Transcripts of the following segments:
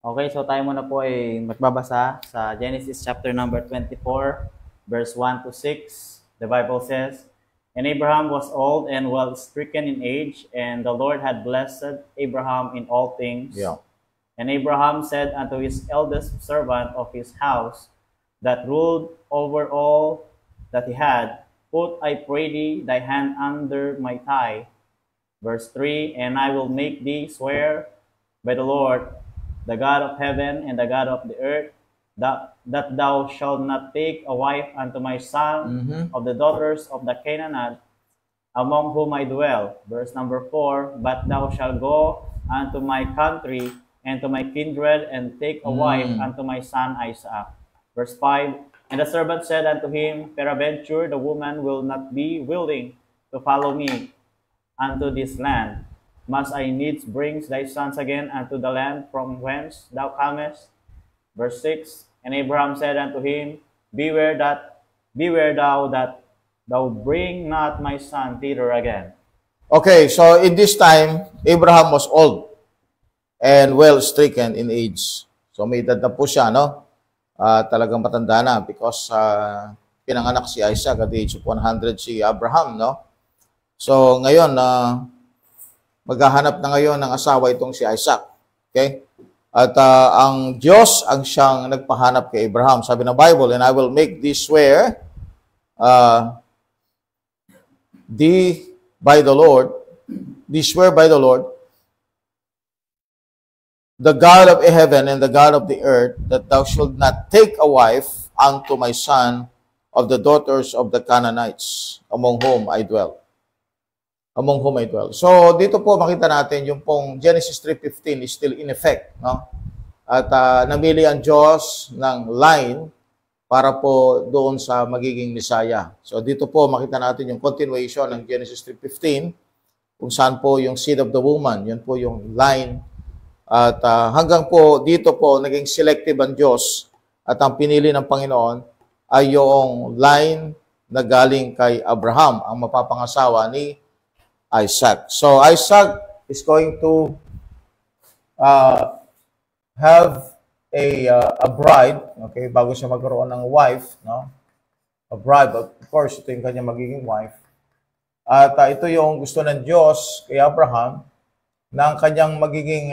Okay, so tayo muna po ay magbabasa sa Genesis chapter number 24, verse 1 to 6. The Bible says, "And Abraham was old and well stricken in age, and the Lord had blessed Abraham in all things. Yeah. And Abraham said unto his eldest servant of his house, that ruled over all that he had, Put, I pray thee, thy hand under my thigh. Verse 3, And I will make thee swear by the Lord, the God of heaven and the God of the earth, that thou shalt not take a wife unto my son of the daughters of the Canaanites, among whom I dwell. Verse number 4, But thou shalt go unto my country and to my kindred, and take a wife unto my son Isaac. Verse 5, And the servant said unto him, Peradventure the woman will not be willing to follow me unto this land. Must I needs bring thy sons again unto the land from whence thou comest? Verse 6, And Abraham said unto him, Beware thou that thou bring not my son thither again. Okay, so in this time, Abraham was old and well stricken in age. So may edad na po siya, no? Talagang matanda na because pinanganak si Isaac at the age of 100 si Abraham, no? So ngayon, maghahanap na ngayon ng asawa itong si Isaac. Okay? At ang Diyos ang siyang nagpahanap kay Abraham. Sabi ng Bible, And I will make thee swear thee by the Lord, thee swear by the Lord, the God of heaven and the God of the earth, that thou shalt not take a wife unto my son of the daughters of the Canaanites, among whom I dwell. Among whom I dwell. So, dito po makita natin yung pong Genesis 3:15 is still in effect, no? At namili ang Diyos ng line para po doon sa magiging Messiah. So, dito po makita natin yung continuation ng Genesis 3:15, kung saan po yung seed of the woman, yun po yung line. At hanggang po dito po naging selective ang Diyos at ang pinili ng Panginoon ay yung line na galing kay Abraham, ang mapapangasawa ni Isaac. So Isaac is going to have a bride, okay, bago siya magkaroon ng wife, no? A bride, but of course, ito yung kanya magiging wife. At ito yung gusto ng Diyos kay Abraham, na ang kanyang magiging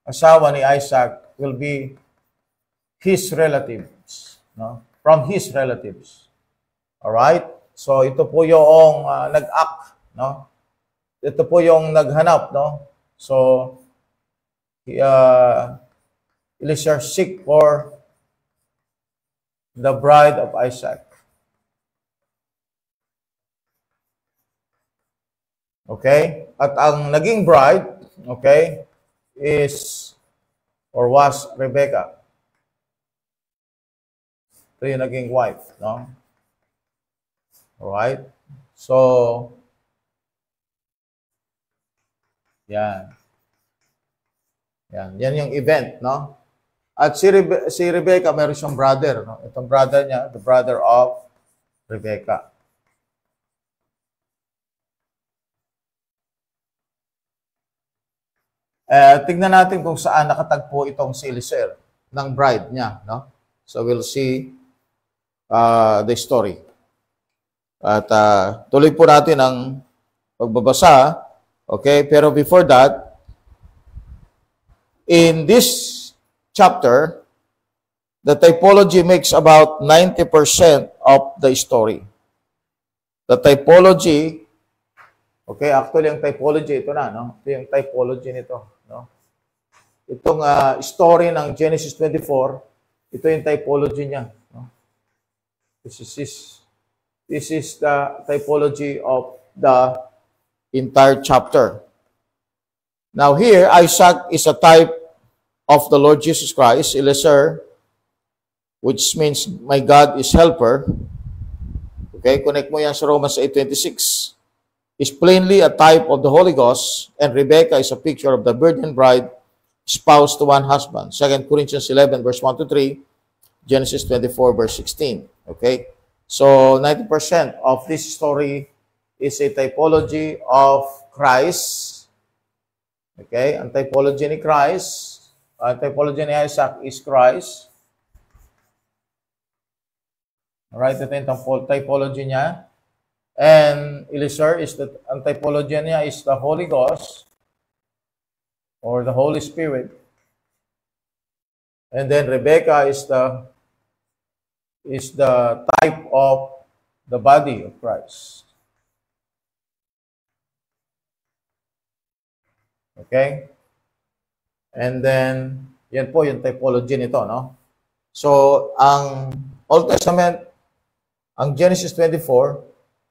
asawa ni Isaac will be his relatives, no? From his relatives. All right? So ito po yung nag-act, no? Ito po yung naghanap, no? So Eliezer seek for the bride of Isaac. Okay? At ang naging bride, okay, is or was Rebecca. Ito yung naging wife, no? Alright? So, yan. Yan yung event, no? At si Rebecca, meron siyang brother, no? Itong brother niya, the brother of Rebecca. Tignan natin kung saan nakatagpo itong si Eliezer ng bride niya, no? So we'll see the story. At tuloy po natin ang pagbabasa. Okay? Pero before that, in this chapter, the typology makes about 90% of the story. The typology, okay, actually ang typology ito na, no? Ito yung typology nito, no? Itong story ng Genesis 24, ito yung typology niya, no? This is the typology of the entire chapter. Now here, Isaac is a type of the Lord Jesus Christ. Eliezer, which means my God is helper. Okay, connect mo yan sa Romans 8:26. Is plainly a type of the Holy Ghost, and Rebecca is a picture of the virgin bride, spouse to one husband. 2 Corinthians 11, verse 1 to 3, Genesis 24, verse 16. Okay? So, 90% of this story is a typology of Christ. Okay? Ang typology ni Christ, Ang typology ni Isaac is Christ. Alright, ito yung typology niya. And Eliezer is ang typology niya is the Holy Ghost or the Holy Spirit. And then Rebecca is the type of the body of Christ. Okay? And then, yan po yung typology nito, no? So, ang Old Testament, ang Genesis 24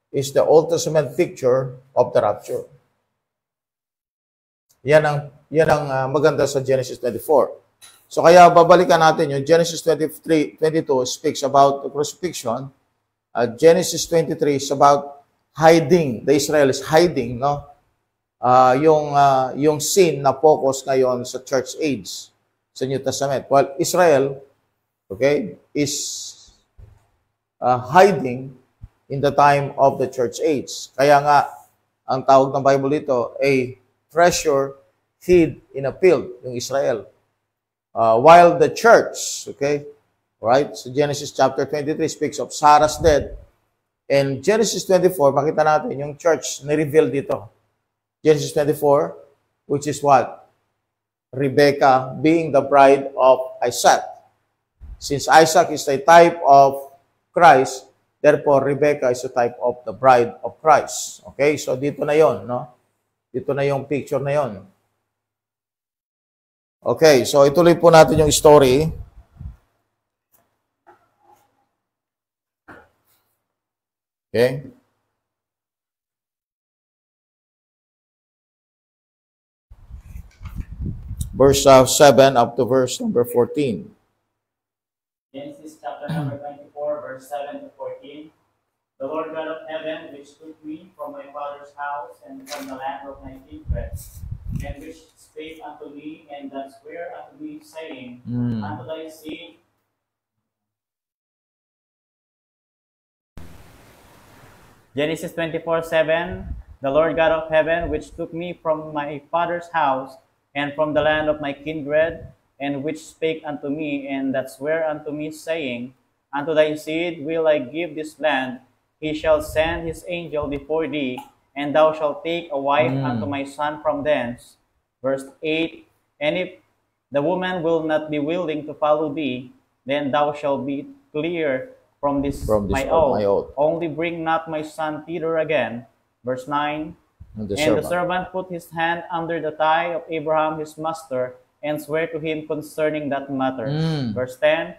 is the Old Testament picture of the rapture. Yan ang maganda sa Genesis 24. So, kaya babalikan natin yung Genesis 22 speaks about the crucifixion. Genesis 23 is about hiding. The Israel is hiding, no? Yung sin na focus ngayon sa church age sa New Testament. While Israel, okay, is hiding in the time of the church age. Kaya nga, ang tawag ng Bible dito, a treasure hid in a field, yung Israel. While the church, okay, right, so Genesis chapter 23 speaks of Sarah's death. And Genesis 24, makita natin yung church ni-reveal dito. Genesis 24, which is what? Rebecca being the bride of Isaac. Since Isaac is a type of Christ, therefore Rebecca is a type of the bride of Christ. Okay? So dito na yon, no? Dito na yung picture na yon. Okay, so ituloy po natin yung story. Okay? Verse 7 up to verse number 14. Genesis chapter number 24, verse 7 to 14. The Lord God of heaven, which took me from my father's house and from the land of my kindred, and which spake unto me, and that sware unto me, saying, unto thy seed. Genesis 24:7. The Lord God of heaven, which took me from my father's house and from the land of my kindred, and which spake unto me, and that sware unto me, saying, unto thy seed will I give this land. He shall send his angel before thee, and thou shalt take a wife unto my son from thence. Verse 8, and if the woman will not be willing to follow thee, then thou shalt be clear from this my oath. Only bring not my son thither again. Verse 9, and the servant put his hand under the thigh of Abraham his master, and swear to him concerning that matter. Verse 10,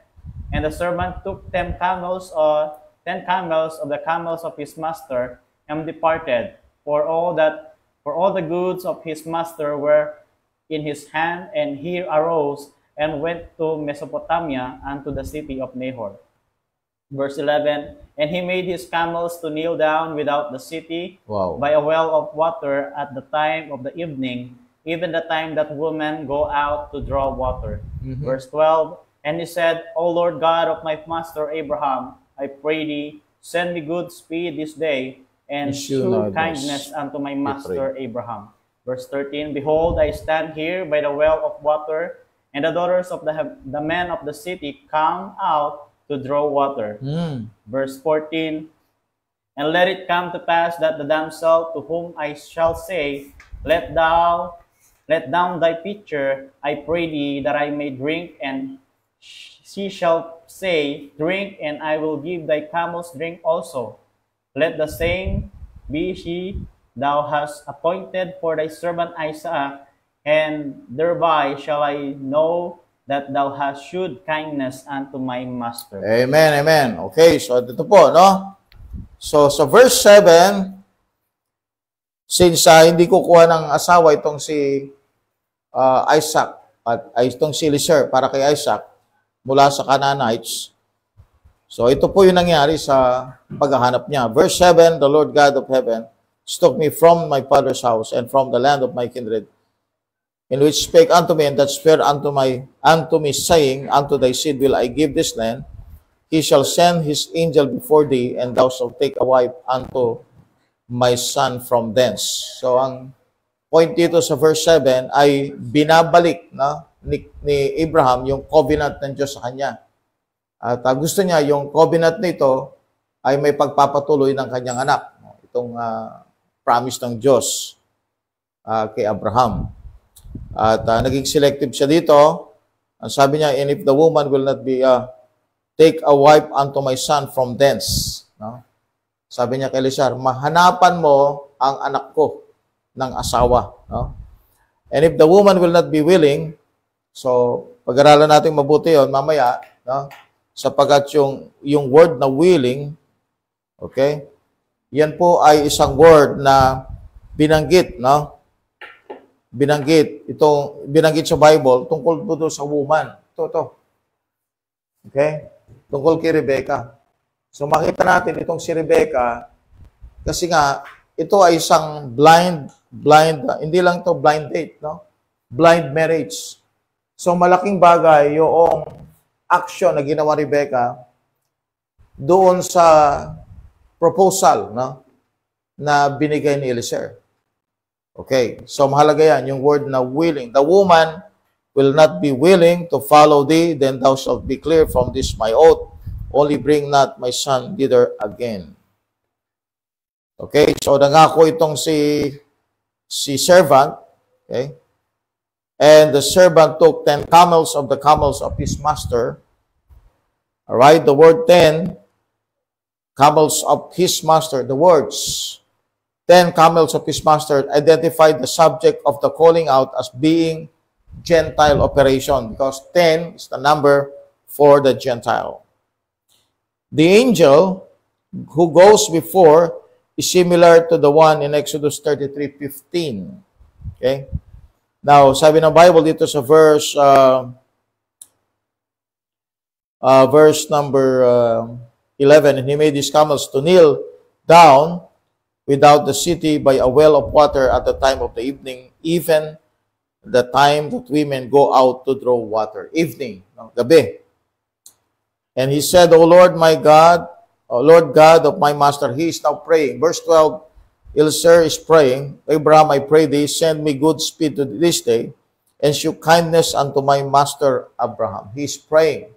and the servant took 10 camels of the camels of his master, and departed, for all the goods of his master were in his hand, and he arose and went to Mesopotamia unto the city of Nahor. Verse 11, and he made his camels to kneel down without the city by a well of water at the time of the evening, even the time that women go out to draw water. Verse 12, and he said, O Lord God of my master Abraham, I pray thee, send me good speed this day, and shew kindness unto my master Abraham. Verse 13, behold, I stand here by the well of water, and the daughters of the men of the city come out to draw water. Verse 14, and let it come to pass that the damsel to whom I shall say, let down thy pitcher, I pray thee, that I may drink, and she shall say, drink, and I will give thy camels drink also. Let the same be she thou hast appointed for thy servant Isaac, and thereby shall I know that thou hast shewed kindness unto my master. Amen, amen. Okay, so dito po, no? So, sa verse 7, since hindi kukuha ng asawa itong si Isaac, at itong si Eliezer para kay Isaac, mula sa Canaanites. So, ito po yung nangyari sa paghahanap niya. Verse 7, the Lord God of heaven took me from my father's house and from the land of my kindred, in which spake unto me, and that spare unto me, saying, unto thy seed will I give this land. He shall send his angel before thee, and thou shalt take a wife unto my son from thence. So, ang point dito sa verse 7 ay binabalik, no? ni Abraham yung covenant ng Diyos sa kanya. At gusto niya yung covenant nito ay may pagpapatuloy ng kanyang anak. Itong promise ng Diyos kay Abraham. At naging selective siya dito. Ang sabi niya, and if the woman will not be, take a wife unto my son from thence. No? Sabi niya kay Eliezer, mahanapan mo ang anak ko ng asawa. No? And if the woman will not be willing, so pag-aralan natin mabuti yon mamaya, no? Sapagkat yung word na willing, okay, yan po ay isang word na binanggit, no? Binanggit sa Bible tungkol po sa woman. Ito. Okay? Tungkol kay Rebecca. So makita natin itong si Rebecca kasi nga ito ay isang blind, hindi lang to blind date, no? Blind marriage. So malaking bagay yung action na ginawa ni Rebecca doon sa proposal, no, na binigay ni Eliezer. Okay, so mahalaga yan, yung word na willing. The woman will not be willing to follow thee, then thou shalt be clear from this my oath. Only bring not my son thither again. Okay, so nangako itong si servant, okay? And the servant took 10 camels of the camels of his master. All right, the word 10 camels of his master, the words 10 camels of his master identified the subject of the calling out as being Gentile operation because 10 is the number for the Gentile. The angel who goes before is similar to the one in Exodus 33:15. Okay? Now, sabi ng Bible dito sa verse number 11, and he made his camels to kneel down without the city by a well of water at the time of the evening, even the time that women go out to draw water. Evening, no? Gabi. And he said, O Lord my God, O Lord God of my master, he is now praying. Verse 12, Eliezer is praying, Abraham, I pray thee, send me good speed to this day, and shew kindness unto my master Abraham. He is praying.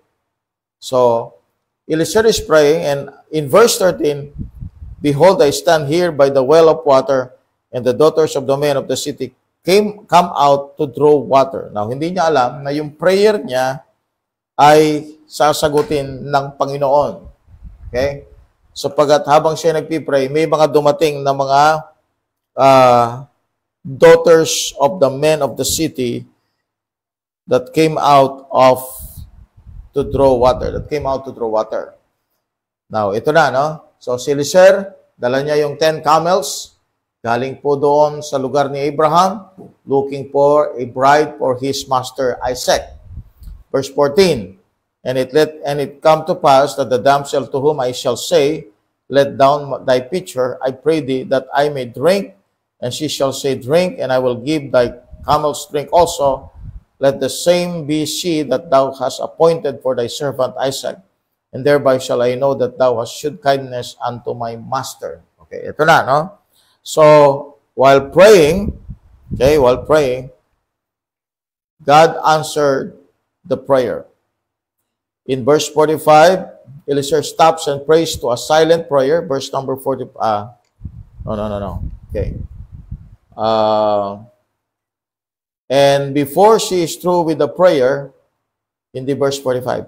So, Eliezer is praying, and in verse 13, behold, I stand here by the well of water, and the daughters of the men of the city come out to draw water. Now, hindi niya alam na yung prayer niya ay sasagutin ng Panginoon. Okay? Sapagat habang siya nagpipray, may mga dumating na mga daughters of the men of the city that came out to draw water. Now, ito na, no? So, si Eliezer, dala niya yung 10 camels, galing po doon sa lugar ni Abraham, looking for a bride for his master Isaac. Verse 14, And it come to pass that the damsel to whom I shall say, Let down thy pitcher, I pray thee, that I may drink. And she shall say, Drink, and I will give thy camels drink also. Let the same be she that thou hast appointed for thy servant Isaac. And thereby shall I know that thou hast shewed kindness unto my master. Okay, ito na, no? So, while praying, God answered the prayer. In verse 45, Eliezer stops and prays to a silent prayer. Verse number 40. No. Okay. And before she is through with the prayer, in the verse 45,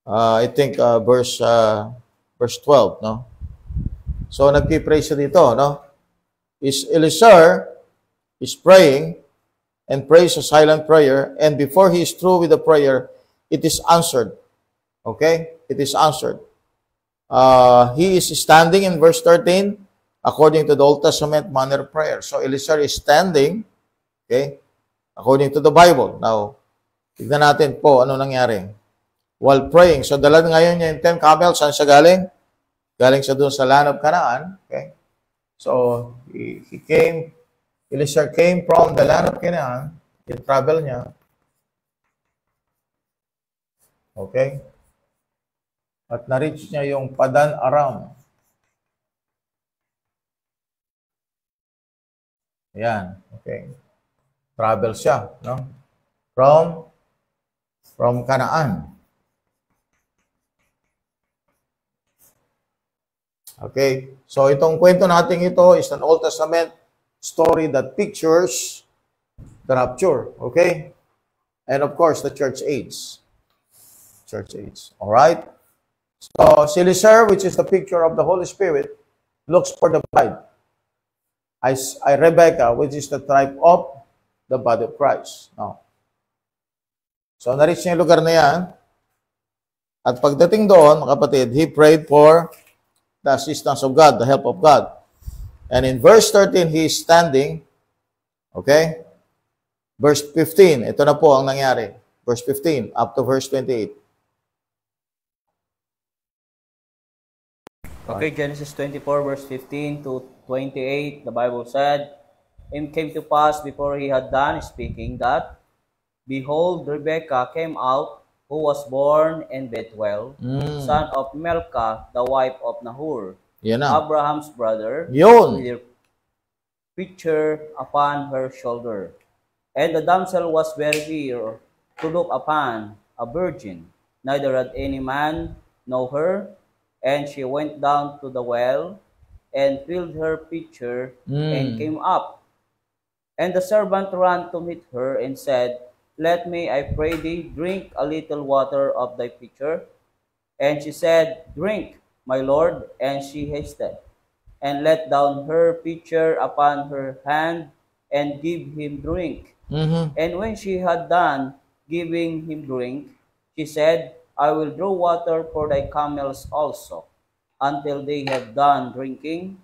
I think verse 12, no? So nagpi-pray siya dito, no? Eliezer is praying and prays a silent prayer, and before he is through with the prayer, it is answered. Okay? It is answered. He is standing in verse 13 according to the Old Testament manner of prayer. So Eliezer is standing, okay, according to the Bible. Now, tignan natin po ano nangyari. While praying, so dala ngayon niya yung 10 camels, saan siya galing? Galing siya doon sa land of Canaan. Okay? So, Eliezer came from the land of Canaan. Yung travel niya. Okay? At na-reach niya yung Padan Aram. Ayan. Okay. Travel siya, no? From Canaan. Okay? So itong kwento natin ito is an Old Testament story that pictures the rapture. Okay? And of course, the church age. Church age. Alright? So, Silicer, which is the picture of the Holy Spirit, looks for the bride. Rebecca, which is the type of the body of Christ. Now, so, na-reach niya yung lugar na yan. At pagdating doon, mga kapatid, he prayed for the assistance of God, the help of God. And in verse 13, he is standing. Okay? Verse 15, ito na po ang nangyari. Verse 15, up to verse 28. Okay, Genesis 24, verse 15 to 28, the Bible said, "It came to pass before he had done speaking that, behold, Rebekah came out, who was born in Bethuel, son of Milcah, the wife of Nahor, Abraham's brother, with her pitcher upon her shoulder. And the damsel was very fair to look upon, a virgin, neither had any man know her. And she went down to the well, and filled her pitcher, and came up. And the servant ran to meet her, and said, Let me, I pray thee, drink a little water of thy pitcher. And she said, Drink, my lord. And she hasted, and let down her pitcher upon her hand, and give him drink. And when she had done giving him drink, she said, I will draw water for thy camels also, until they have done drinking.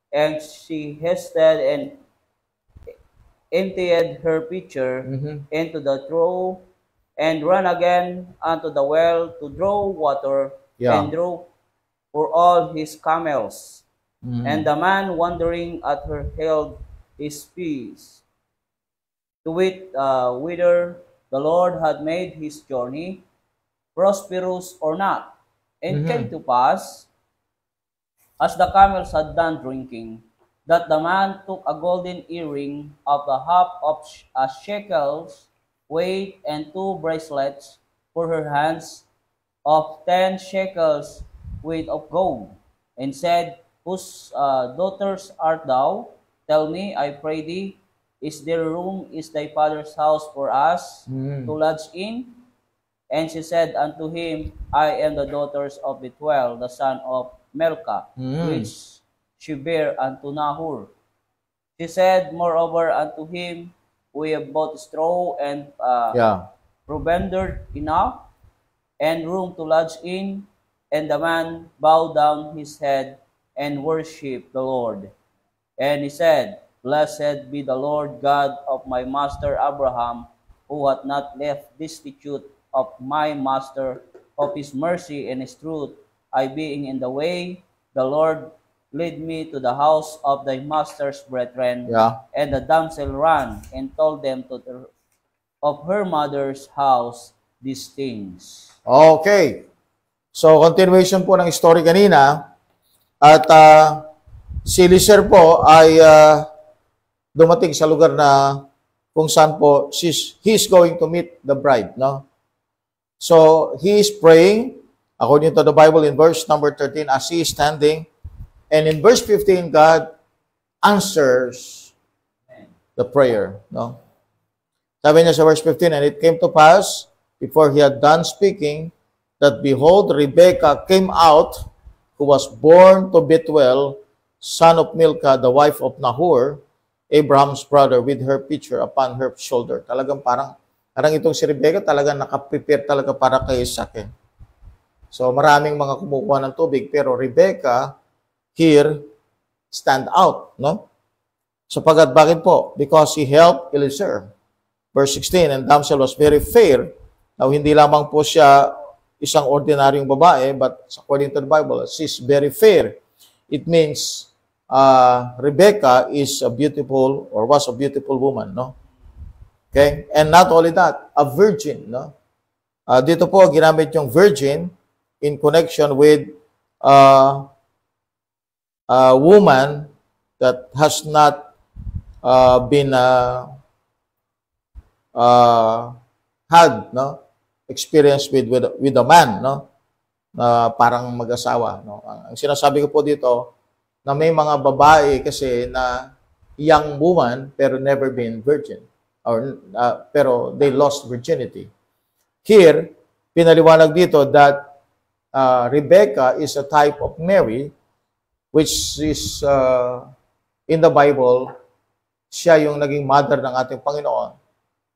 And she hasted and emptied her pitcher into the trough, and ran again unto the well to draw water, and drew for all his camels. And the man wondering at her held his peace, to wit whither the Lord had made his journey, prosperous or not. And came to pass, as the camels had done drinking, that the man took a golden earring of the half of a shekels weight, and 2 bracelets for her hands of 10 shekels weight of gold, and said, Whose daughters art thou? Tell me, I pray thee, is there room, is thy father's house for us to lodge in? And she said unto him, I am the daughters of Bethuel, the son of Milcah, which she bare unto Nahor. She said, moreover, unto him, we have both straw and provender enough, and room to lodge in. And the man bowed down his head and worshipped the Lord. And he said, Blessed be the Lord God of my master Abraham, who hath not left destitute of my master of his mercy and his truth. I being in the way, the Lord lead me to the house of thy master's brethren. And the damsel ran and told them of her mother's house these things. Okay. So, continuation po ng story kanina. At si Lizer po ay dumating sa lugar na kung saan po he's going to meet the bride. No? So, he is praying, according to the Bible in verse number 13, as he is standing. And in verse 15, God answers the prayer. No? Sabi niya sa verse 15, And it came to pass, before he had done speaking, that behold, Rebekah came out, who was born to Bethuel, son of Milcah, the wife of Nahor, Abraham's brother, with her pitcher upon her shoulder. Talagang parang itong si Rebekah talagang nakaprepare talaga para kay Isaac. So maraming mga kumukuha ng tubig, pero Rebekah here stand out, no? Sapagat bakit po? Because he helped Eliezer. Verse 16, and damsel was very fair. Now, hindi lamang po siya isang ordinaryong babae, but according to the Bible, she's very fair. It means Rebekah is a beautiful, or was a beautiful woman, no? Okay? And not only that, a virgin, no? Dito po, ginamit yung virgin in connection with a woman that has not been had, no, experience with a man, no, na parang mag-asawa, no. Ang sinasabi ko po dito, na may mga babae kasi na young woman pero never been virgin, or pero they lost virginity. Here, pinaliwanag dito that Rebecca is a type of Mary, which is in the Bible, siya yung naging mother ng ating Panginoon,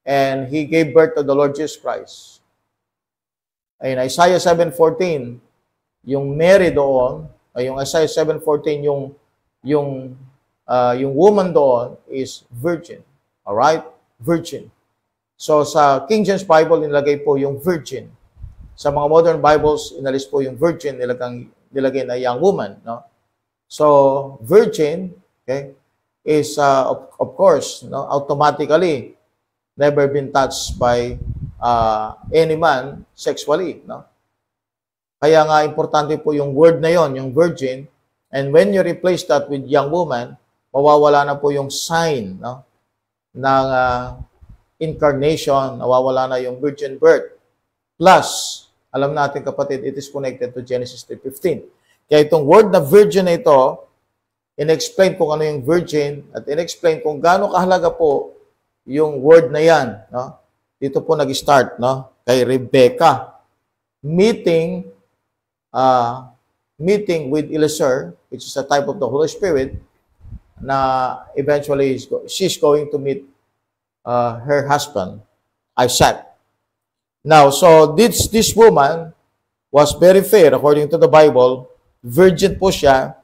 and He gave birth to the Lord Jesus Christ. In Isaiah 7:14, yung Mary doon, yung Isaiah 7:14, yung woman doon is virgin. Alright? Virgin. So, sa King James Bible, nilagay po yung virgin. Sa mga modern Bibles, inalis po yung virgin, nilagay na young woman. No? So, virgin, okay, is, of course, no, automatically never been touched by any man sexually. No? Kaya nga, importante po yung word na yon, yung virgin. And when you replace that with young woman, mawawala na po yung sign, no, ng incarnation, nawawala na yung virgin birth. Plus, alam natin kapatid, it is connected to Genesis 3:15. Kaya itong word na virgin na ito, in-explain kung ano yung virgin at in-explain kung gaano kahalaga po yung word na yan. No? Dito po nag-start, no, kay Rebecca. Meeting with Eliezer, which is a type of the Holy Spirit, na eventually she's going to meet her husband, Isaac. Now, so this woman was very fair according to the Bible. Virgin po siya.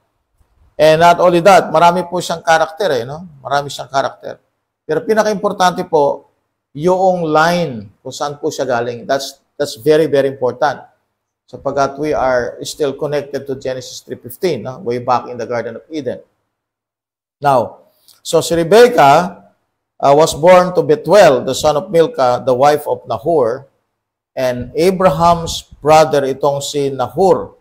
And not only that, marami po siyang karakter, no? Marami siyang karakter. Pero pinaka-importante po, yung line kung saan po siya galing. That's very, very important. Sapagkat we are still connected to Genesis 3:15, no? Way back in the Garden of Eden. Now, so si Rebecca was born to Bethuel, the son of Milcah, the wife of Nahor, and Abraham's brother itong si Nahor.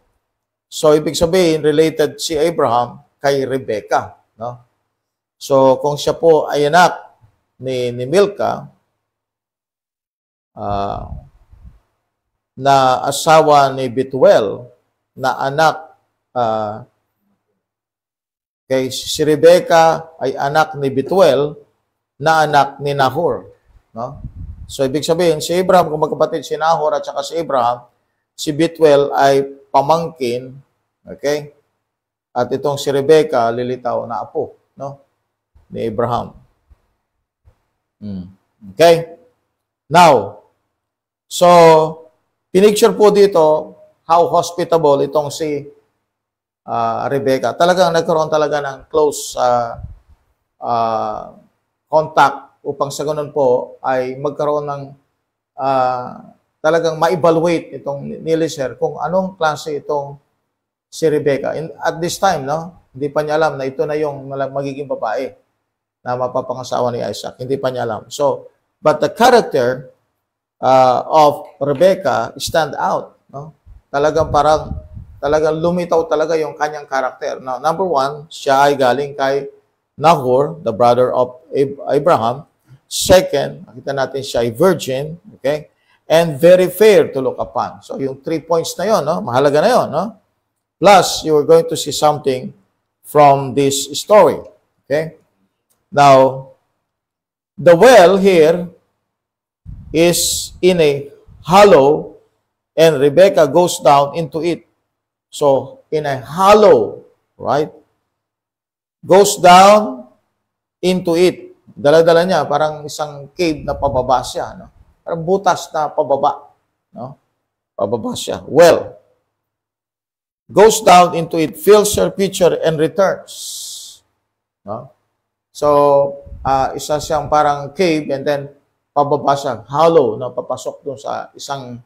So, ibig sabihin, related si Abraham kay Rebecca. No? So, kung siya po ay anak ni Milcah, na asawa ni Bethuel, na anak, kay si Rebecca ay anak ni Bethuel, na anak ni Nahor. No? So, ibig sabihin, si Abraham, kung magkapatid si Nahor at saka si Abraham, si Bethuel ay pamangkin, okay? At itong si Rebecca, lilitaw na apo, no? Ni Abraham. Okay? Now, so, pinicture po dito how hospitable itong si Rebecca. Talagang nagkaroon talaga ng close contact upang sa ganun po ay magkaroon ng talagang ma-evaluate itong ni Eliezer kung anong klase itong si Rebecca. At this time, no, hindi pa niya alam na ito na yung magiging babae na mapapangasawa ni Isaac. Hindi pa niya alam. So, but the character of Rebecca stand out. No? Talagang lumitaw talaga yung kanyang karakter. Now, number one, siya ay galing kay Nahor, the brother of Abraham. Second, nakita natin siya ay virgin, okay? And very fair to look upon. So, yung 3 points na yon, no? Mahalaga na yon, no? Plus, you are going to see something from this story, okay? Now, the well here is in a hollow, and Rebecca goes down into it. So, in a hollow, right? Goes down into it. Dala-dala niya, parang isang cave na pababa siya. No? Parang butas na pababa. No? Pababa siya. Well, goes down into it, fills her pitcher, and returns. No? So, isa siyang parang cave, and then pababa siya, hollow, no? Papasok doon sa isang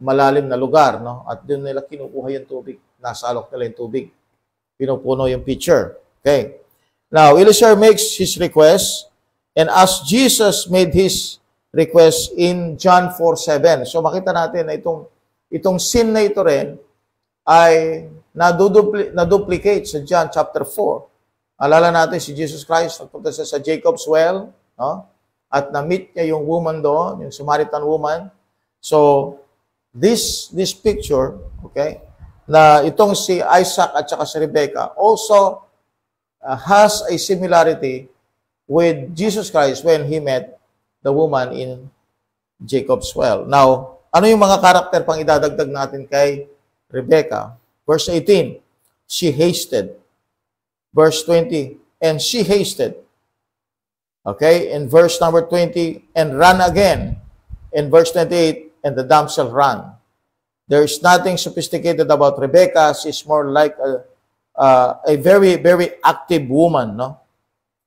malalim na lugar. No? At doon nila kinukuha yung tubig. Nasalok nila yung tubig. Pinupuno yung pitcher. Okay. Now, Eliezer makes his request, and as Jesus made his request in John 4:7. So, makita natin na itong scene na ito rin ay na-duplicate sa John chapter 4. Alala natin si Jesus Christ, nagpunta siya sa Jacob's well, no? at na-meet niya yung woman doon, yung Samaritan woman. So, this picture, okay, na itong si Isaac at saka si Rebecca also has a similarity with Jesus Christ when he met the woman in Jacob's well. Now, ano yung mga karakter pang idadagdag natin kay Rebecca? Verse 18, she hasted. Verse 20, and she hasted. Okay, in verse number 20, and ran again. In verse 28, and the damsel ran. There is nothing sophisticated about Rebecca. She's more like a very, very active woman, no?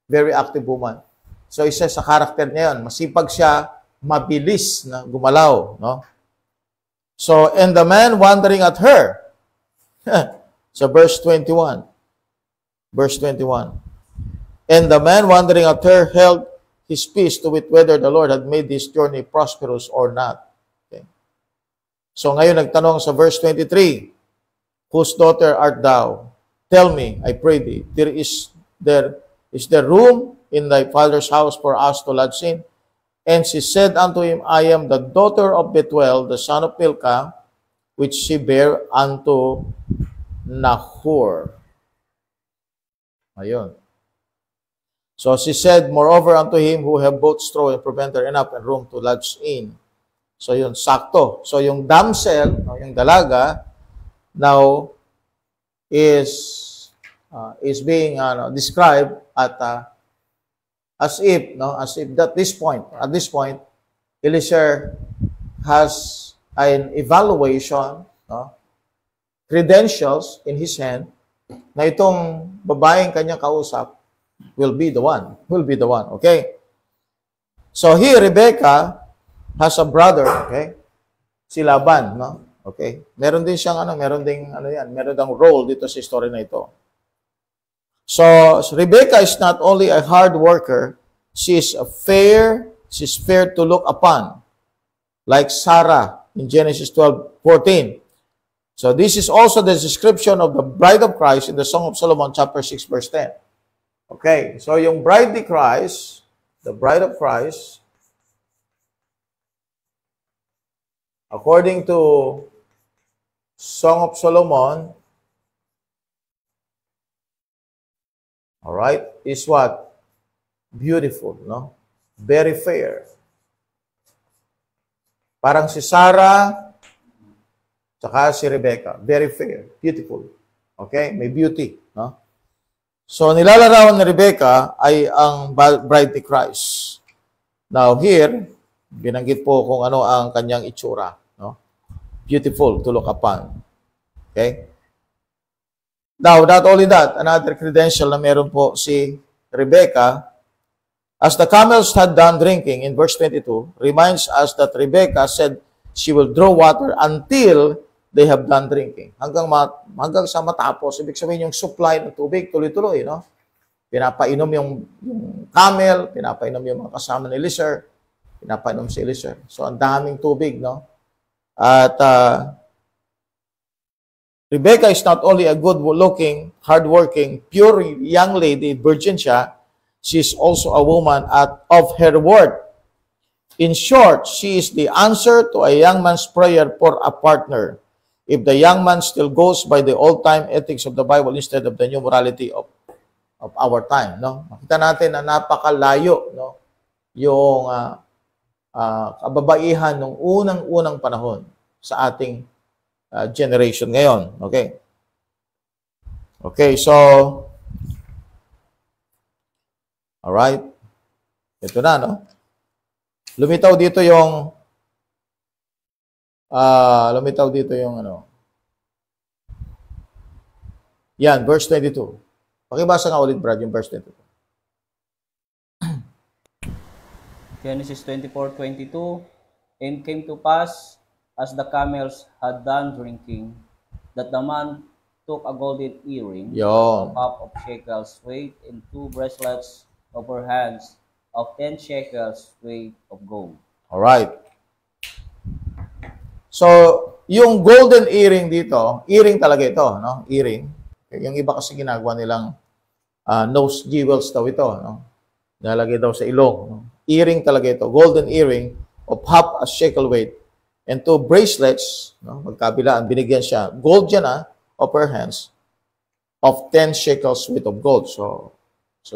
Very active woman. So, isa sa karakter niya yun. Masipag siya, mabilis na gumalaw, no? So, and the man wondering at her. So, verse 21. Verse 21. And the man wondering at her held his peace to wit whether the Lord had made this journey prosperous or not. Okay. So ngayon nagtanong sa verse 23, whose daughter art thou? Tell me, I pray thee, is there room in thy father's house for us to lodge in? And she said unto him, I am the daughter of Bethuel, the son of Milcah, which she bare unto Nahor. Ayun. So she said, moreover unto him who have both straw and provender enough and room to lodge in. So yun, sakto. So yung damsel, yung dalaga, now is being described as if at this point, Eliezer has an evaluation, credentials in his hand, na itong babaeng kanyang kausap will be the one. Okay? So here, Rebecca has a brother, okay? Si Laban, no? Okay? Meron din siyang meron ding role dito sa story na ito. So, Rebecca is not only a hard worker, she's fair to look upon, like Sarah in Genesis 12:14. So, this is also the description of the bride of Christ in the Song of Solomon, chapter 6, verse 10. Okay, so yung bride of Christ, according to Song of Solomon, all right, is what? Beautiful, no? Very fair. Parang si Sarah, tsaka si Rebecca. Very fair, beautiful. Okay, may beauty, no? So, nilalarawan ni Rebecca ay ang bride ni Christ. Now, here, binanggit po kung ano ang kanyang itsura. No? Beautiful to look upon. Okay? Now, not only that, another credential na meron po si Rebecca, as the camels had done drinking, in verse 22, reminds us that Rebecca said she will draw water until they have done drinking. Hanggang sa matapos. Ibig sabihin yung supply ng tubig, tuloy-tuloy, no? Pinapainom yung camel, pinapainom yung mga kasama ni Eliezer, pinapainom si Eliezer. So, ang daming tubig, no? At Rebecca is not only a good-looking, hard-working, pure young lady, virgin siya, she's also a woman of her word. In short, she is the answer to a young man's prayer for a partner. If the young man still goes by the old-time ethics of the Bible instead of the new morality of our time, no? Makita natin na napakalayo, no? Yung kababaihan ng unang-unang panahon sa ating generation ngayon. Okay? Okay, so alright. Ito na, no? Lumitaw dito yung yan, verse 22. Pakibasa nga ulit, Brad, yung verse 22. Genesis 24:22, and came to pass, as the camels had done drinking, that the man took a golden earring, a cup of shekels weight, and 2 bracelets of her hands of 10 shekels weight of gold. All right. So, yung golden earring dito, earring talaga ito, no? Earring. Yung iba kasi ginagawa nilang nose jewels daw ito, no? Nalagay daw sa ilong, no? earring talaga ito, golden earring of half a shekel weight, and 2 bracelets, no, magkabilaan, binigyan siya, gold yan of her hands, of 10 shekels weight of gold. So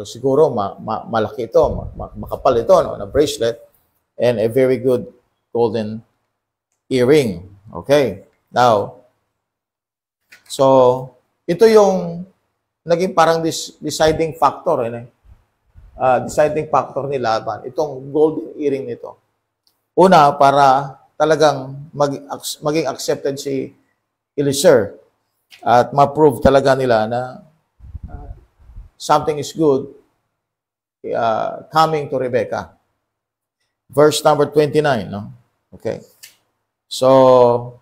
siguro malaki ito, makapal ito, no, na bracelet, and a very good golden earring. Okay. Now, so ito yung naging parang deciding factor, deciding factor ni Laban, itong golden earring nito. Una, para talagang maging accepted si Eliezer at ma-prove talaga nila na something is good coming to Rebecca. Verse number 29, no? Okay. So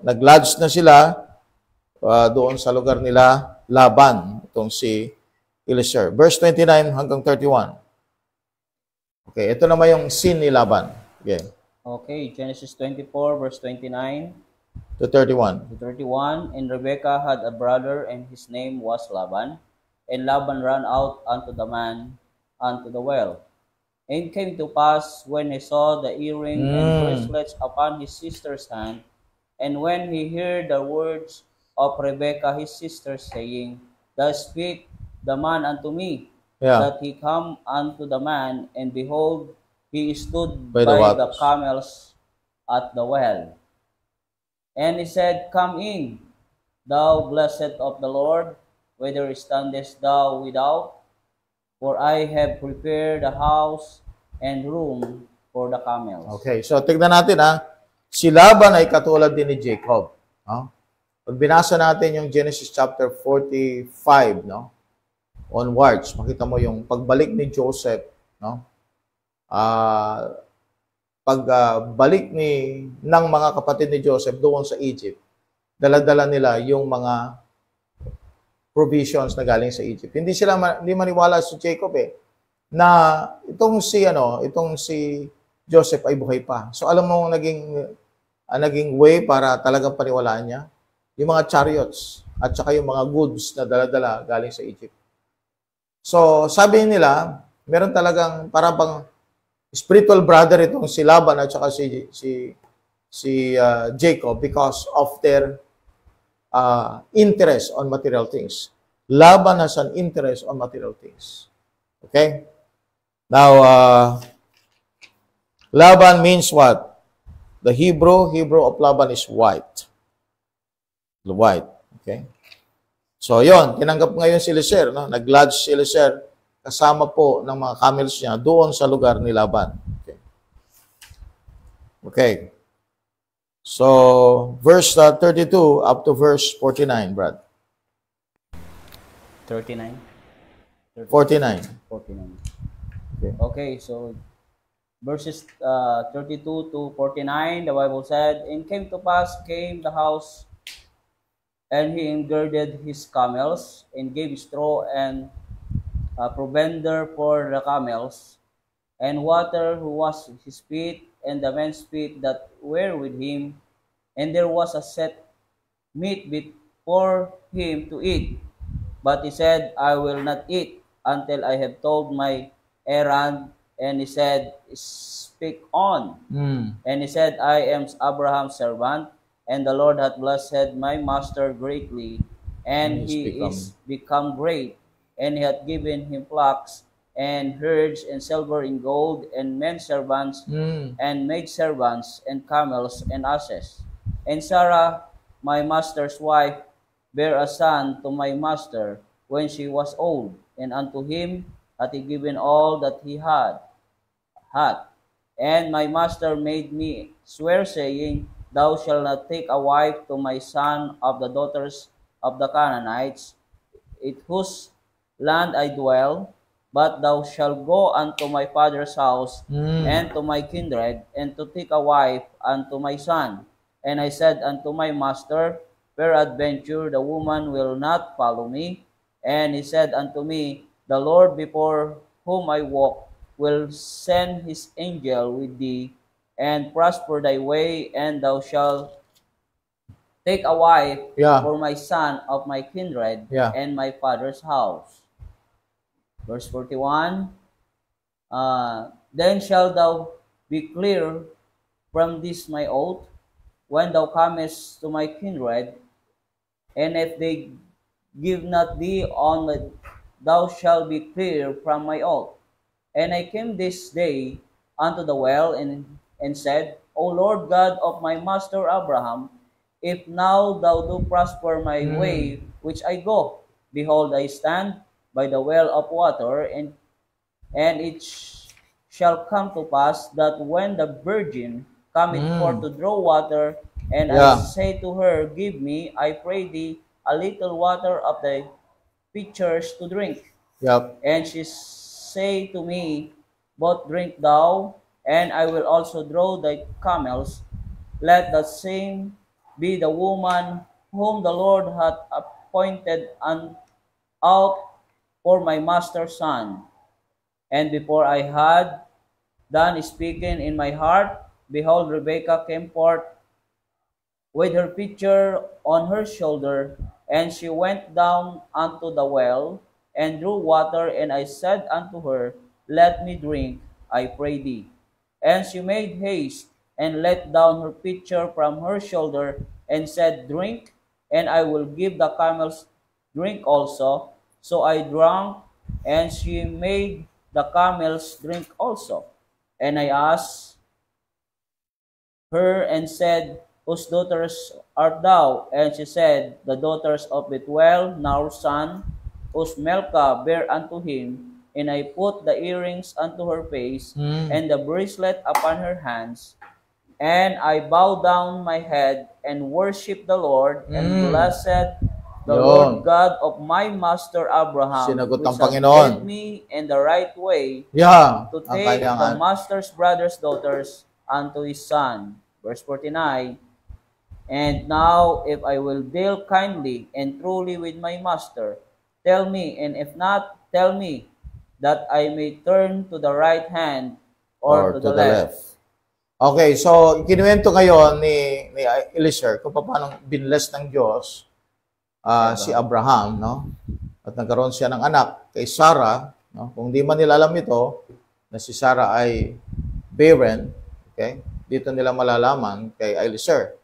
nag-lodge na sila doon sa lugar nila Laban, itong si Eliezer. Verse 29 hanggang 31. Okay, ito naman yung scene ni Laban. Okay, Genesis 24, verse 29 to 31. to 31. And Rebekah had a brother, and his name was Laban. And Laban ran out unto the man unto the well. And it came to pass, when he saw the earring and bracelets upon his sister's hand, and when he heard the words of Rebekah his sister, saying, Thus speak the man unto me, that he come unto the man, and behold, he stood by the camels at the well. And he said, Come in, thou blessed of the Lord, whither standest thou without? For I have prepared a house and room for the camels. Okay, so tignan natin si Laban ay katulad din ni Jacob. Pag binasa natin yung Genesis chapter 45, no? Onwards, makita mo yung pagbalik ni Joseph, no? Pagbalik ng mga kapatid ni Joseph doon sa Egypt, dala-dala nila yung mga provisions na galing sa Egypt. Hindi maniwala si Jacob na itong si Joseph ay buhay pa. So alam mo naging way para talagang paniwalaan niya yung mga chariots at saka yung mga goods na dala-dala galing sa Egypt. So sabi nila, meron talagang parang bang spiritual brother itong si Laban at saka si Jacob because of their interest on material things. Laban has an interest on material things. Okay? Now, Laban means what? The Hebrew of Laban is white. White. Okay? So, yon, tinanggap ngayon si Eliezer, no? Nag-lodge si Eliezer kasama po ng mga camels niya doon sa lugar ni Laban. Okay. Okay. So, verse 32 up to verse 49, Brad. 39? 49. 49. Okay, so verses 32 to 49, the Bible said, And came to pass, came the house, and he girded his camels, and gave straw and provender for the camels, and water who was his feet, and the men's feet that were with him, and there was a set meat before him to eat. But he said, I will not eat until I have told my errand. And he said, Speak on. And he said, I am Abraham's servant, and the Lord hath blessed my master greatly, and he is become great, and he hath given him flocks and herds and silver and gold and men servants and maid servants and camels and asses. And Sarah, my master's wife, bare a son to my master when she was old, and unto him hath he given all that he had. And my master made me swear, saying, Thou shalt not take a wife to my son of the daughters of the Canaanites, in whose land I dwell, but thou shalt go unto my father's house and to my kindred, and to take a wife unto my son. And I said unto my master, Peradventure the woman will not follow me. And he said unto me, The Lord before whom I walk will send his angel with thee, and prosper thy way, and thou shalt take a wife for my son of my kindred and my father's house. Verse 41, Then shalt thou be clear from this my oath, when thou comest to my kindred, and if they give not thee on, thou shalt be clear from my oath. And I came this day unto the well, and said, O Lord God of my master Abraham, if now thou do prosper my way which I go, behold, I stand by the well of water, and it shall come to pass that when the virgin cometh forth to draw water, and I Yeah. say to her, Give me, I pray thee, a little water of thy pitchers to drink. Yep. And she say to me, Both drink thou, and I will also draw thy camels. Let the same be the woman whom the Lord hath appointed out for my master's son. And before I had done speaking in my heart, behold, Rebekah came forth with her pitcher on her shoulder, and she went down unto the well, and drew water, and I said unto her, Let me drink, I pray thee. And she made haste, and let down her pitcher from her shoulder, and said, Drink, and I will give the camels drink also. So I drank, and she made the camels drink also. And I asked her and said, Whose daughters art thou? And she said, The daughters of Bethuel, Naor's son, whose Milcah bare unto him. And I put the earrings unto her face, and the bracelet upon her hands. And I bowed down my head, and worshipped the Lord, and blessed the Yun. Lord God of my master Abraham, Sinagot which ng hath Panginoon. led me in the right way, Yeah. to Ang take kanyang the master's brother's daughters unto his son. Verse 49, And now if I will deal kindly and truly with my master, tell me, and if not, tell me, that I may turn to the right hand or to the left. Okay, so ikinuwento ngayon ni Eliezer kung paano binless ng Diyos si Abraham, no? At nagkaroon siya ng anak kay Sarah, no? Kung di man nila alam ito, na si Sarah ay barren, okay? Dito nila malalaman kay Eliezer.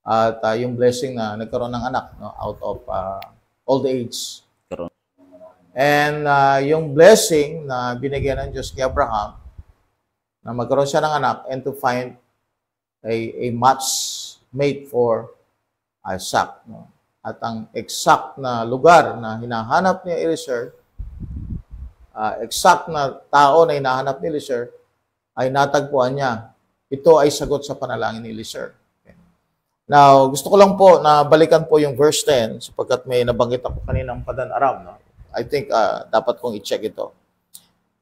At yung blessing na nagkaroon ng anak, no? Out of old age. And yung blessing na binigyan ng Diyos kay Abraham, na magkaroon siya ng anak and to find a match mate for Isaac. No? At ang exact na lugar na hinahanap ni Eliezer, exact na tao na hinahanap ni Eliezer, ay natagpuan niya. Ito ay sagot sa panalangin ni Eliezer. Okay. Now, gusto ko lang po na balikan po yung verse 10 sapagkat may nabanggit ako kaninang Padan-Aram. No? I think dapat kong i-check ito.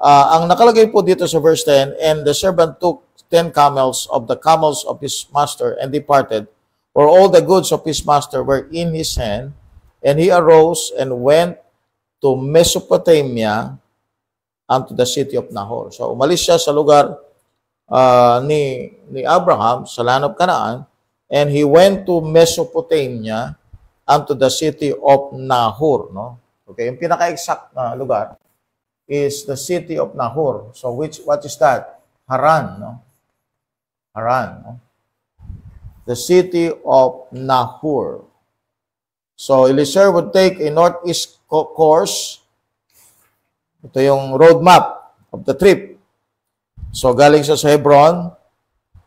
Ang nakalagay po dito sa verse 10, And the servant took 10 camels of the camels of his master and departed, for all the goods of his master were in his hand, and he arose and went to Mesopotamia unto the city of Nahor. So umalis siya sa lugar ni Abraham sa land of Canaan, and he went to Mesopotamia unto the city of Nahor. No? Okay, yung pinaka-exact na lugar is the city of Nahor. So what is that? Haran, no? Haran, no? The city of Nahor. So Eliezer would take a northeast course. Ito yung road map of the trip. So galing siya sa Hebron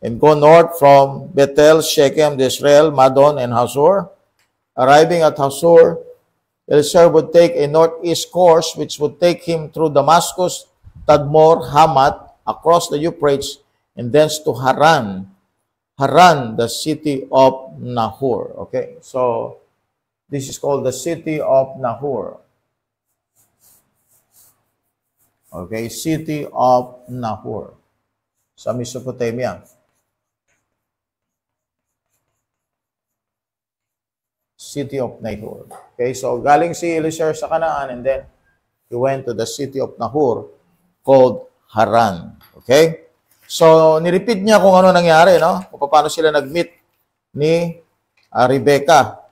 and go north from Bethel, Shechem, Jezreel, Madon, and Hazor. Arriving at Hazor, Eliezer would take a northeast course which would take him through Damascus, Tadmor, Hamat, across the Euphrates, and thence to Haran. Haran, the city of Nahor. Okay, so this is called the city of Nahor. Okay, city of Nahor sa Mesopotamia. City of Nahor. Okay, so galing si Eliezer sa Canaan and then he went to the city of Nahor called Haran. Okay? So, nirepeat niya kung ano nangyari, no? Kung paano sila nag-meet ni Rebecca.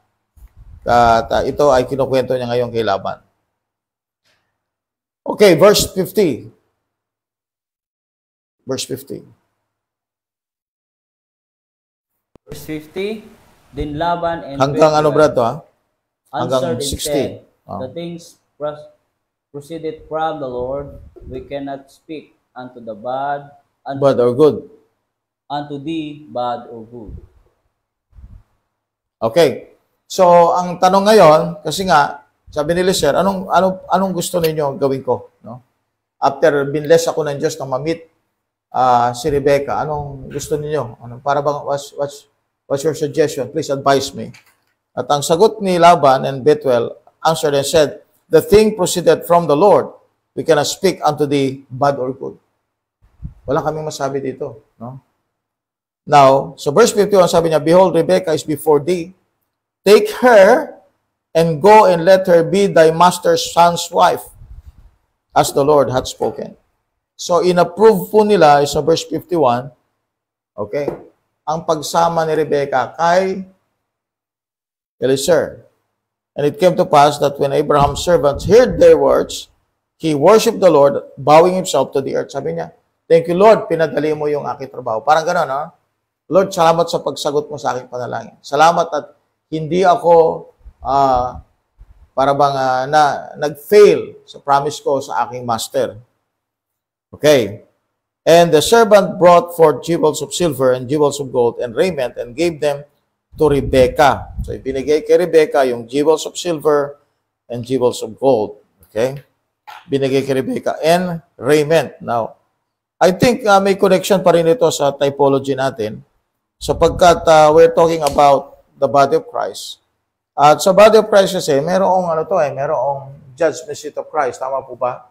At ito ay kinukwento niya ngayon kay Laban. Okay, verse 50. Verse 50. Verse 50, then Laban and Hanggang ano, Bethuel brad, to, ha? Hanggang answered and 60. said, Oh. the things proceeded from the Lord, we cannot speak unto the bad, Bad or good? unto thee bad or good. Okay. So, ang tanong ngayon, kasi nga, sabi ni Lizer, anong gusto ninyo gawin ko? No? After binless ako ng Diyos na ma-meet si Rebecca, anong gusto ninyo? Para bang, what's your suggestion? Please advise me. At ang sagot ni Laban and Bethuel answered and said, the thing proceeded from the Lord. We cannot speak unto thee bad or good. Wala kaming masabi dito. No? Now, so verse 51, sabi niya, behold, Rebecca is before thee. Take her and go and let her be thy master's son's wife, as the Lord hath spoken. So, inapprove po nila, sa verse 51, okay, ang pagsama ni Rebecca kay Eliezer. And it came to pass that when Abraham's servants heard their words, he worshipped the Lord, bowing himself to the earth. Sabi niya, thank you, Lord, pinadali mo yung aking trabaho. Parang gano'n, no? Lord, salamat sa pagsagot mo sa aking panalangin. Salamat at hindi ako para bang nag-fail sa promise ko sa aking master. Okay. And the servant brought forth jewels of silver and jewels of gold and raiment and gave them to Rebecca. So, ibinigay kay Rebecca yung jewels of silver and jewels of gold. Okay? Binigay kay Rebecca and raiment. Now, I think may connection pa rin ito sa typology natin sapagkat we're talking about the body of Christ. At sa body of Christ kasi, merong judgment seat of Christ. Tama po ba?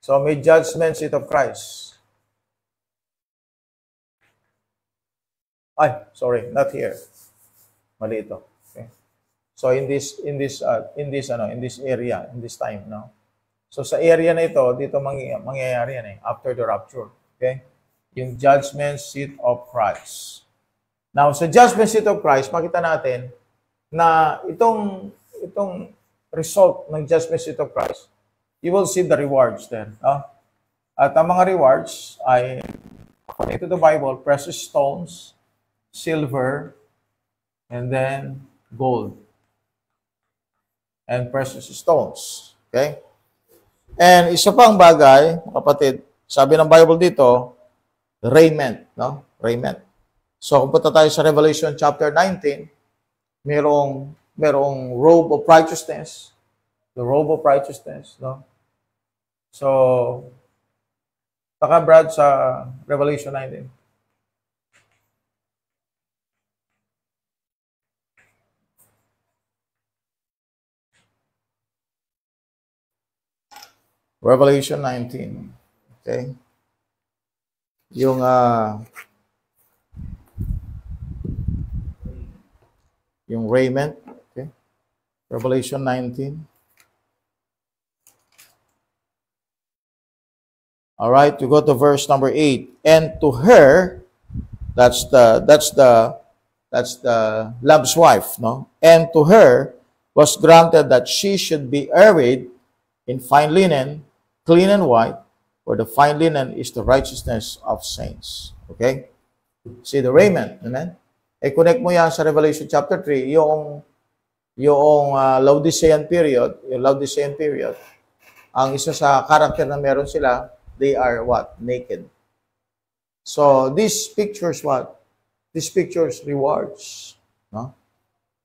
So, may judgment seat of Christ. Ay, sorry, not here. Mali ito. Okay. So, in this area, in this time, no? So, sa area na ito, dito mangyayari yan after the rapture. Okay? Yung judgment seat of Christ. Now, sa judgment seat of Christ, makita natin na itong result ng judgment seat of Christ, you will see the rewards there. No? At ang mga rewards ay, according to the Bible, precious stones, silver, and then gold. And precious stones. Okay? And isa pang bagay, kapatid, sabi ng Bible dito, raiment. No? Raiment. So, kung punta tayo sa Revelation chapter 19, merong robe of righteousness. The robe of righteousness. No? So, taka Brad sa Revelation 19. Revelation 19. Okay? Yung raiment. Okay? Revelation 19. All right, you go to verse number 8. And to her, that's the Lamb's wife, no? And to her was granted that she should be arrayed in fine linen, clean and white, for the fine linen is the righteousness of saints. Okay? See the raiment, amen? Connect mo yan sa Revelation chapter 3, yung Laodicean period, ang isa sa character na meron sila, they are what? Naked. So, these pictures what? These pictures rewards. No?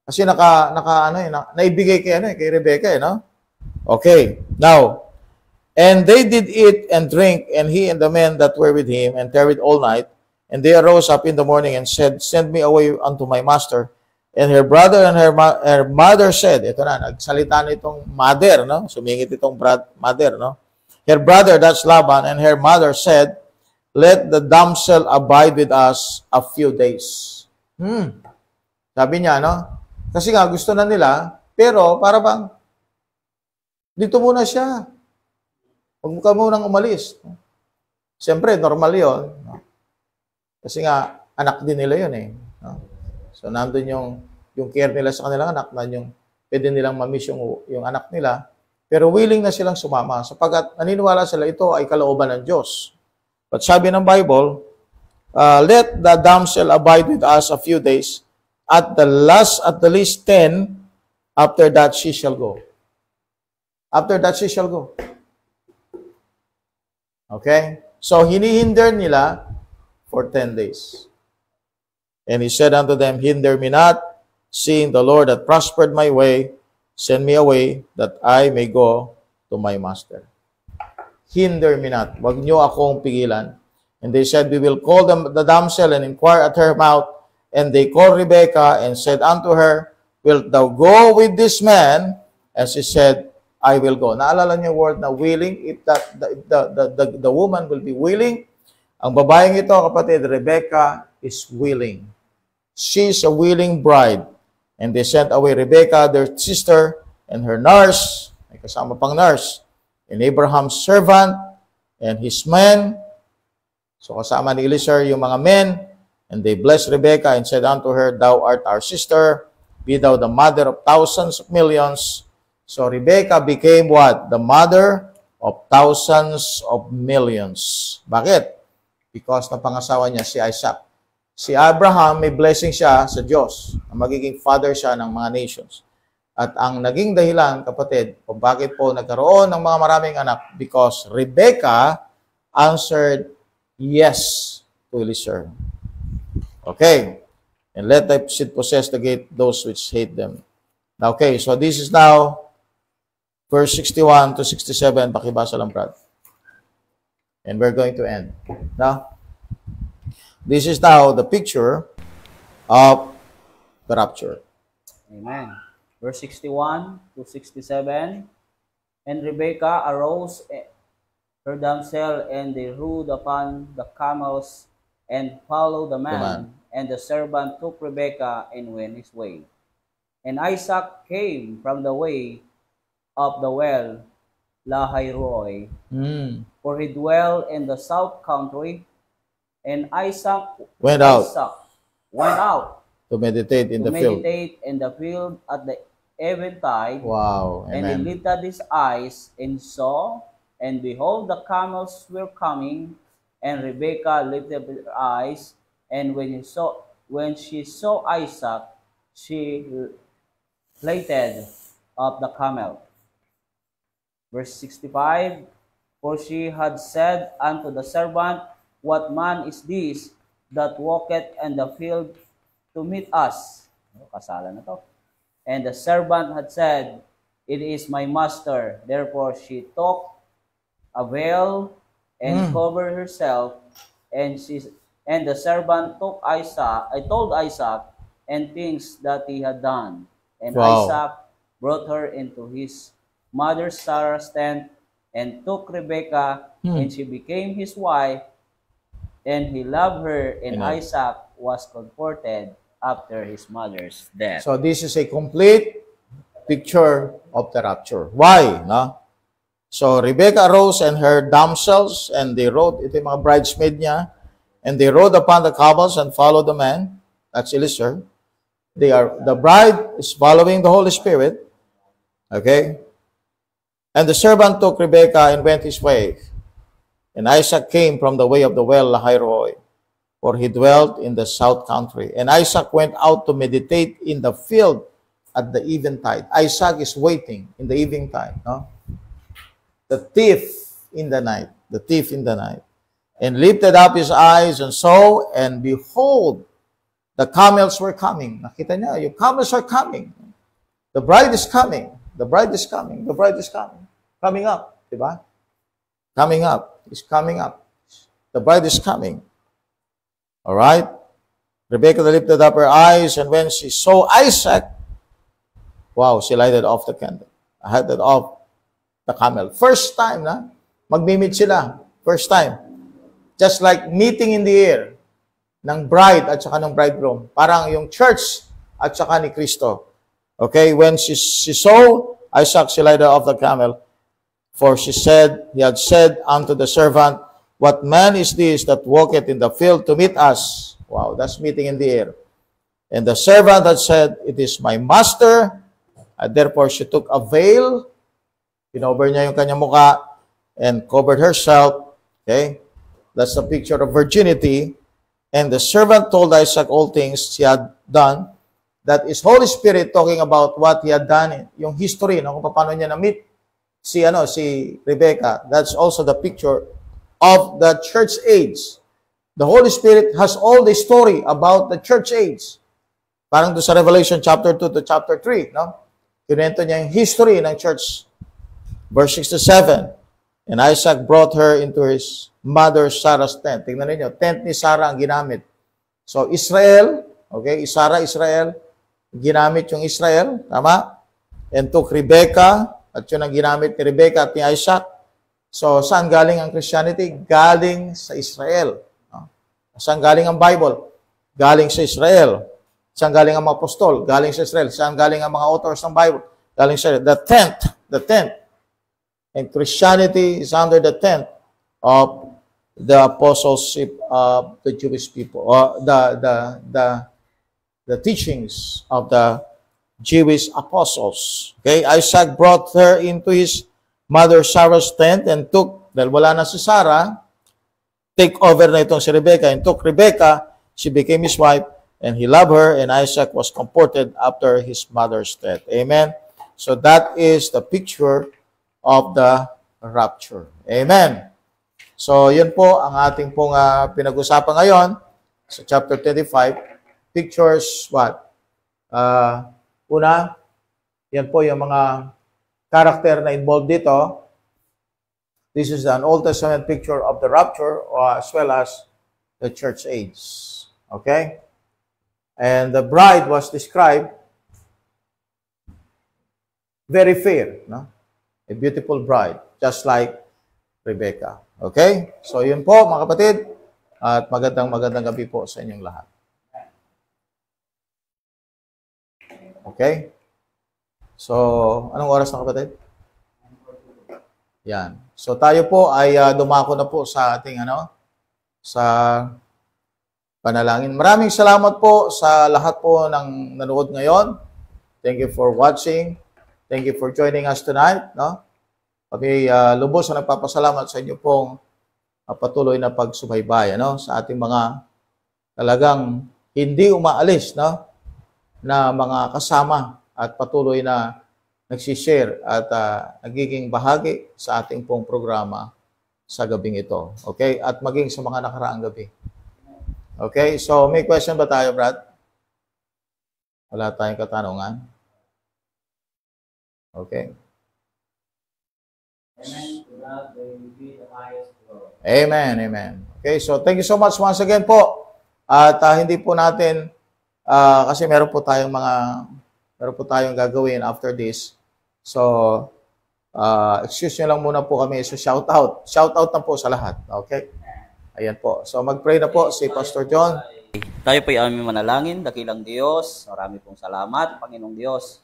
Kasi naibigay kay Rebecca, no? Okay. Now, and they did eat and drink, and he and the men that were with him, and tarried all night. And they arose up in the morning and said, send me away unto my master. And her brother and her mother said, ito na, nagsalita na itong mother, no? Sumingit itong mother, no? Her brother, that's Laban, and her mother said, let the damsel abide with us a few days. Sabi niya, no? Kasi nga, gusto na nila, pero para bang, dito muna siya. Huwag ka munang umalis. Siyempre, normal yun. No? Kasi nga, anak din nila yun eh. No? So, nandun yung care nila sa kanilang anak, na yung pwede nilang mamiss yung anak nila, pero willing na silang sumama sapagkat naniniwala sila ito ay kalooban ng Diyos. But sabi ng Bible, let the damsel abide with us a few days, at the least 10, after that she shall go. After that she shall go. Okay? So, hinihinder nila for 10 days. And he said unto them, hinder me not, seeing the Lord hath prospered my way, send me away, that I may go to my master. Hinder me not. Wag niyo akong pigilan. And they said, we will call the damsel and inquire at her mouth. And they called Rebekah and said unto her, wilt thou go with this man? And she said, I will go. Naalala niyo word na willing? If the woman will be willing, ang babaeng ito, kapatid, Rebekah is willing. She's a willing bride. And they sent away Rebekah, their sister, and her nurse, may kasama pang nurse, and Abraham's servant, and his men. So kasama ni Eliezer yung mga men, and they blessed Rebekah and said unto her, thou art our sister, be thou the mother of thousands of millions. So Rebekah became what? The mother of thousands of millions. Bakit? Because napangasawa niya si Isaac. Si Abraham, may blessing siya sa Diyos. Magiging father siya ng mga nations. At ang naging dahilan, kapatid, kung bakit po nagkaroon ng mga maraming anak, because Rebekah answered yes to Eliezer. Okay. And let thy seed possess the gate, those which hate them. Okay, so this is now verse 61 to 67. Pakibasa lang, Brad. And we're going to end. Now, this is now the picture of the rapture. Amen. Verse 61 to 67. And Rebekah arose, her damsel, and they rode upon the camels and followed the man. And the servant took Rebekah and went his way. And Isaac came from the way of the well, Lahairoi, for he dwelt in the south country. And Isaac went out to meditate in the field at the eventide. Wow. Amen. And he lifted his eyes and saw, and behold, the camels were coming. And Rebekah lifted her eyes, and when she saw Isaac, she lighted up the camel. Verse 65, for she had said unto the servant, what man is this that walketh in the field to meet us? Kasalan na to. And the servant had said, it is my master. Therefore she took a veil and covered herself, and the servant told Isaac and things that he had done. And Isaac brought her into his mother Sarah's tent, and took Rebekah, and she became his wife, and he loved her, and Isaac was comforted after his mother's death. So this is a complete picture of the rapture. Why? No? So Rebekah arose and her damsels, and they rode, ito yung mga bridesmaid niya, and they rode upon the camels and followed the man. That's Eliezer. The bride is following the Holy Spirit. Okay? And the servant took Rebekah and went his way. And Isaac came from the way of the well Lahairoi, for he dwelt in the south country. And Isaac went out to meditate in the field at the eventide. Isaac is waiting in the eventide. No? The thief in the night. The thief in the night. And lifted up his eyes and saw, and behold, the camels were coming. Nakita niya, yung camels are coming. The bride is coming. The bride is coming. The bride is coming. Coming up. Diba? Coming up. It's coming up. The bride is coming. All right? Rebekah lifted up her eyes, and when she saw Isaac, wow, she lighted off the candle. Lighted off the camel. First time na, magmi-meet sila. First time. Just like meeting in the air ng bride at saka ng bridegroom. Parang yung church at saka ni Kristo. Okay? When she saw Isaac, she lighted off the camel. For he had said unto the servant, what man is this that walketh in the field to meet us? Wow, that's meeting in the air. And the servant had said, it is my master. And therefore she took a veil, pinover niya yung kanyang mukha, and covered herself. Okay? That's the picture of virginity. And the servant told Isaac all things he had done. That is Holy Spirit talking about what he had done, yung history, no, kung paano niya na-meet si Rebecca. That's also the picture of the church age. The Holy Spirit has all the story about the church age. Parang doon sa Revelation chapter 2 to chapter 3, no? Kinento niya yung history ng church. Verse 67. And Isaac brought her into his mother Sarah's tent. Tingnan niyo, tent ni Sarah ang ginamit. So Israel, okay, Israel, ginamit yung Israel, tama? And took Rebecca, at yun ang ginamit ni Rebecca at ni Isaac. So saan galing ang Christianity? Galing sa Israel. No? Saan galing ang Bible? Galing sa Israel. Saan galing ang mga apostol? Galing sa Israel. Saan galing ang mga authors ng Bible? Galing sa Israel. The tent. And Christianity is under the tent of the apostleship of the Jewish people, or the teachings of the Jewish apostles. Okay, Isaac brought her into his mother Sarah's tent and took, dahil wala na si Sarah, take over na itong si Rebecca, and took Rebecca, she became his wife, and he loved her, and Isaac was comforted after his mother's death. Amen. So that is the picture of the rapture. Amen. So, yun po ang ating pong pinag-usapan ngayon sa chapter 25. Pictures, what? Una, yan po yung mga character na involved dito. This is an Old Testament picture of the rapture as well as the church age. Okay? And the bride was described very fair, no? A beautiful bride, just like Rebecca. Okay? So, yun po, mga kapatid. At magandang gabi po sa inyong lahat. Okay? So, anong oras na, kapatid? Yan. So, tayo po ay dumako na po sa ating, sa panalangin. Maraming salamat po sa lahat po ng nanood ngayon. Thank you for watching. Thank you for joining us tonight, no? Kami lubos na nagpapasalamat sa inyo pong patuloy na pagsubaybay, sa ating mga talagang hindi umaalis, na mga kasama at patuloy na nagsishare at nagiging bahagi sa ating pong programa sa gabing ito. Okay? At maging sa mga nakaraang gabi. Okay? So, may question ba tayo, Brad? Wala tayong katanungan? Okay. Amen, amen. Okay, so thank you so much once again po. At hindi po natin, kasi meron po tayong gagawin after this. So, excuse nyo lang muna po kami sa shoutout. Shoutout na po sa lahat. Okay? Ayan po. So, mag-pray na po si Pastor John. Tayo po ay aming manalangin, dakilang Diyos. Marami pong salamat, Panginoong Diyos,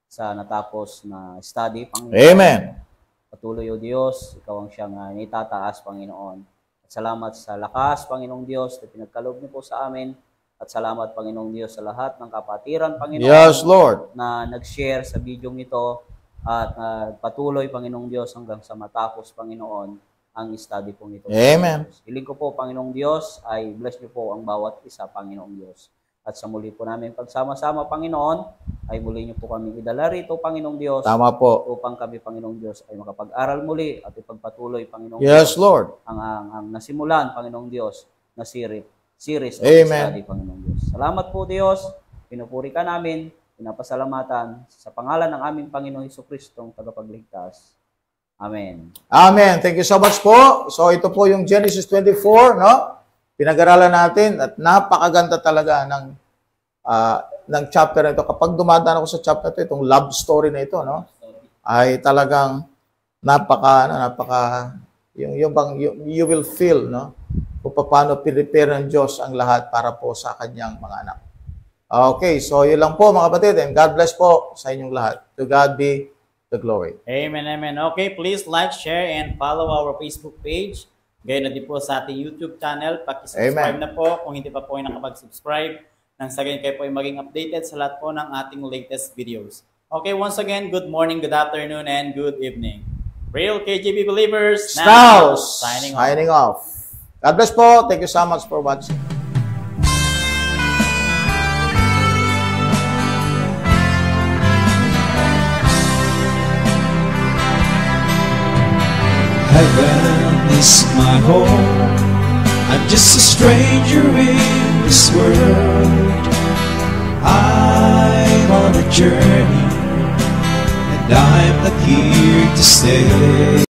sa natapos na study, Panginoon. Amen. Patuloy, O Diyos, Ikaw ang siyang itataas, Panginoon. At salamat sa lakas, Panginoong Diyos, na pinagkaloob niyo po sa amin. At salamat, Panginoong Diyos, sa lahat ng kapatiran, Panginoon, yes, Lord, na nag-share sa video ito. At patuloy, Panginoong Diyos, hanggang sa matapos, Panginoon, ang study po ito. Amen. Hiling ko po, Panginoong Diyos, ay bless niyo po ang bawat isa, Panginoong Diyos. At sa muli po namin pagsama-sama, Panginoon, ay muli niyo po kami idala rito, Panginoong Diyos. Tama po. Upang kami, Panginoong Diyos, ay makapag-aral muli at ipagpatuloy, Panginoong yes, Diyos. Lord. Ang nasimulan, Panginoong Diyos, na series Amen. study, Panginoong Diyos. Salamat po, Diyos. Pinupuri ka namin, pinapasalamatan sa pangalan ng aming Panginoong Hesus-Kristong tagapagligtas. Amen. Amen. Thank you so much po. So ito po yung Genesis 24, no? Pinag-aralan natin at napakaganda talaga ng chapter na ito. Kapag dumadaan ako sa chapter ito, itong love story na ito, no? Ay talagang you will feel, no? Kung paano prepare ng Diyos ang lahat para po sa kanyang mga anak. Okay, so yun lang po mga kapatid, and God bless po sa inyong lahat. To God be the glory. Amen, amen. Okay, please like, share, and follow our Facebook page. Gaya na din po sa ating YouTube channel. Paki-subscribe Amen. na po kung hindi pa po kayo nakapag-subscribe. Nang sa ganyan kayo po ay maging updated sa lahat po ng ating latest videos. Okay, once again, good morning, good afternoon, and good evening. Real KJB believers, Strauss signing off. Signing off. God bless po. Thank you so much for watching. Heaven is my home. I'm just a stranger in this world. I'm on a journey, and I'm not here to stay.